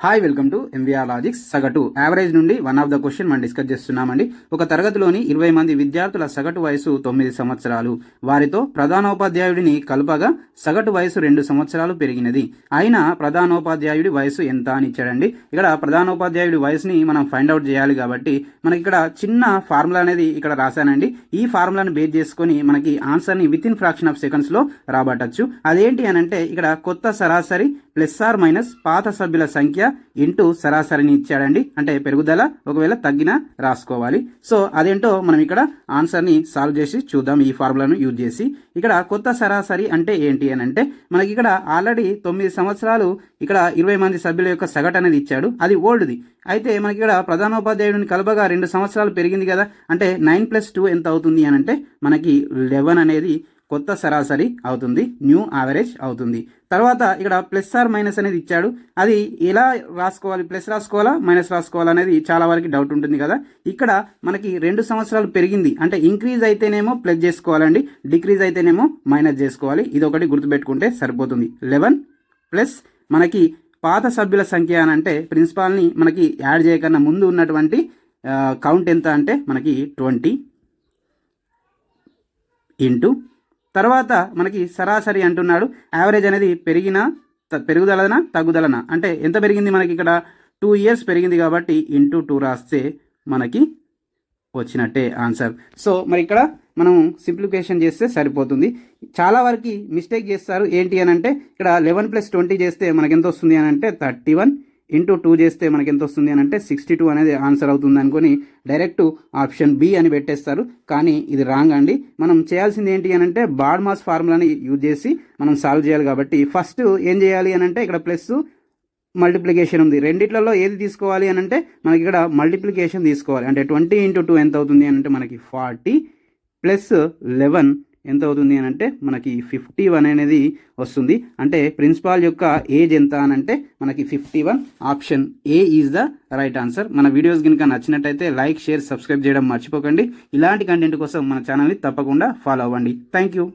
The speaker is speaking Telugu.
Hi welcome to MVR logics. సగటు యావరేజ్ నుండి వన్ ఆఫ్ ద క్వశ్చన్ మనం డిస్కస్ చేస్తున్నామండి. ఒక తరగతిలోని 20 మంది విద్యార్థుల సగటు వయసు 9 సంవత్సరాలు. వారితో ప్రధానోపాధ్యాయుడిని కలుపగా సగటు వయసు 2 సంవత్సరాలు పెరిగినది. అయినా ప్రధానోపాధ్యాయుడి వయసు ఎంత అని ఇచ్చాడండి. ఇక్కడ ప్రధానోపాధ్యాయుడి వయసుని మనం ఫైండ్ అవుట్ చేయాలి కాబట్టి మనకి ఇక్కడ చిన్న ఫార్ములా అనేది ఇక్కడ రాశానండి. ఈ ఫార్ములాను బేస్ చేసుకొని మనకి ఆన్సర్ని విత్ ఇన్ ఫ్రాక్షన్ ఆఫ్ సెకండ్స్లో రాబట్టచ్చు. అదేంటి అని అంటే ఇక్కడ కొత్త సరాసరి ప్లస్ ఆర్ మైనస్ పాత సభ్యుల సంఖ్య ఇంటూ సరాసరిని ఇచ్చాడండి. అంటే పెరుగుదల ఒకవేళ తగ్గినా రాసుకోవాలి. సో అదేంటో మనం ఇక్కడ ఆన్సర్ని సాల్వ్ చేసి చూద్దాం ఈ ఫార్ములాను యూజ్ చేసి. ఇక్కడ కొత్త సరాసరి అంటే ఏంటి అని అంటే మనకి ఇక్కడ ఆల్రెడీ 9 సంవత్సరాలు ఇక్కడ 20 మంది సభ్యుల యొక్క సగటు అనేది ఇచ్చాడు. అది ఓల్డ్ది. అయితే మనకి ఇక్కడ ప్రధానోపాధ్యాయుడిని కలపగా 2 సంవత్సరాలు పెరిగింది కదా, అంటే 9 + 2 ఎంత అవుతుంది అని అంటే మనకి 11 అనేది కొత్త సరాసరి అవుతుంది, న్యూ యావరేజ్ అవుతుంది. తర్వాత ఇక్కడ ప్లస్ ఆర్ మైనస్ అనేది ఇచ్చాడు. అది ఎలా రాసుకోవాలి, ప్లస్ రాసుకోవాలా మైనస్ రాసుకోవాలా అనేది చాలా వరకు డౌట్ ఉంటుంది కదా. ఇక్కడ మనకి 2 సంవత్సరాలు పెరిగింది అంటే ఇంక్రీజ్ అయితేనేమో ప్లస్ చేసుకోవాలండి, డిక్రీజ్ అయితేనేమో మైనస్ చేసుకోవాలి. ఇది ఒకటి గుర్తుపెట్టుకుంటే సరిపోతుంది. 11 ప్లస్ మనకి పాత సభ్యుల సంఖ్య అని అంటే ప్రిన్సిపాల్ని మనకి యాడ్ చేయకన్నా ముందు ఉన్నటువంటి కౌంట్ ఎంత అంటే మనకి 20 ఇంటూ తర్వాత మనకి సరాసరి అంటున్నాడు. యావరేజ్ అనేది పెరుగుదలనా తగ్గుదలనా అంటే ఎంత పెరిగింది మనకి ఇక్కడ 2 years పెరిగింది కాబట్టి ఇంటూ 2 రాస్తే మనకి వచ్చినట్టే ఆన్సర్. సో మరి ఇక్కడ మనం సింప్లిఫికేషన్ చేస్తే సరిపోతుంది. చాలా వరకు మిస్టేక్ చేస్తారు. ఏంటి అని అంటే ఇక్కడ 11 + 20 చేస్తే మనకి ఎంత వస్తుంది అని అంటే 31 ఇంటూ 2 చేస్తే మనకి ఎంత వస్తుంది అని అంటే 62 అనేది ఆన్సర్ అవుతుంది అనుకొని డైరెక్ట్ ఆప్షన్ బి అని పెట్టేస్తారు. కానీ ఇది రాంగ్ అండి. మనం చేయాల్సింది ఏంటి అని అంటే బాడ్మాస్ ఫార్ములాని యూజ్ చేసి మనం సాల్వ్ చేయాలి. కాబట్టి ఫస్ట్ ఏం చేయాలి అని అంటే ఇక్కడ ప్లస్ మల్టిప్లికేషన్ ఉంది. రెండిట్లలో ఏది తీసుకోవాలి అని అంటే మనకి ఇక్కడ మల్టిప్లికేషన్ తీసుకోవాలి. అంటే 20 × 2 ఎంత అవుతుంది అని అంటే మనకి 40 + 11 ఎంత అవుతుంది అని అంటే మనకి 51 అనేది వస్తుంది. అంటే ప్రిన్సిపాల్ యొక్క ఏజ్ ఎంత అని అంటే మనకి 51. Option A is the right answer. మన వీడియోస్ కనుక నచ్చినట్టయితే లైక్, షేర్, సబ్స్క్రైబ్ చేయడం మర్చిపోకండి. ఇలాంటి కంటెంట్ కోసం మన ఛానల్ని తప్పకుండా ఫాలో అవ్వండి. Thank you.